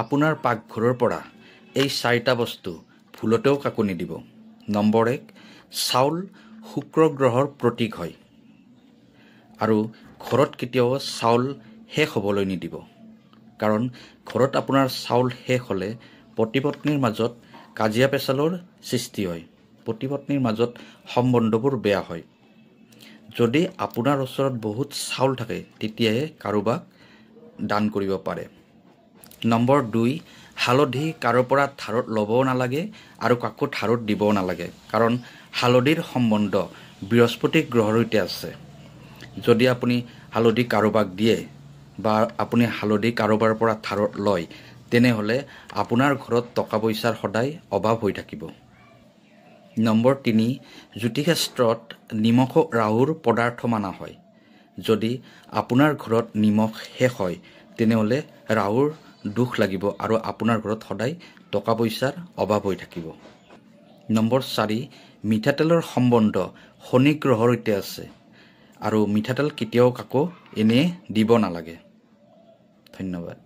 আপোনাৰ পাকঘৰৰ পৰা এই 4টা বস্তু ভুলতেও কাকো নিদিব। নম্বৰ 1, চাউল শুক্ৰ গ্ৰহৰ প্ৰতীক হয় আৰু ঘৰত কেতিয়াও চাউল শেষ হ'বলৈ নিদিব। কাৰণ ঘৰত আপোনাৰ চাউল শেষ হ'লে পতি পত্নীৰ মাজত কাজিয়া পেচালৰ সৃষ্টি হয়। পতি পত্নীৰ মাজত সম্বন্ধবোৰ বেয়া হয়। যদি আপোনাৰ ওচৰত বহুত চাউল থাকে তেতিয়াহে কাৰোবাক দান কৰিব পাৰে। নম্বৰ 2, হালধি কাৰো পৰা ধাৰত ল'বও নালাগে আৰু কাকো ধাৰত দিবও নালাগে। কাৰণ হালধিৰ সম্বন্ধ বৃহস্পতি গ্ৰহৰ সৈতে আছে। যদি আপুনি হালধি কাৰোবাক দিয়ে বা আপুনি হালধি কাৰোবাৰ পৰা ধাৰত লয়, তেনেহ'লে আপোনাৰ ঘৰত টকা পইচাৰ সদায় অভাৱ হৈ থাকিব। নম্বৰ 3, জ্যোতিষশাস্ত্ৰত নিমখক ৰাহুৰ পদাৰ্থ মানা হয়। যদি আপোনাৰ ঘৰত নিমখ শেষ হয়, তেনেহ'লে ৰাহুৰ দুখ লাগিব আৰু আপোনাৰ ঘৰত সদায় টকা পইচাৰ অভাৱ হৈ থাকিব। নম্বৰ 4, মিঠাতেলৰ সম্বন্ধ শনি গ্ৰহৰ সৈতে আছে আৰু মিঠাতেল কেতিয়াও কাকো এনেই দিব নালাগে। ধন্যবাদ।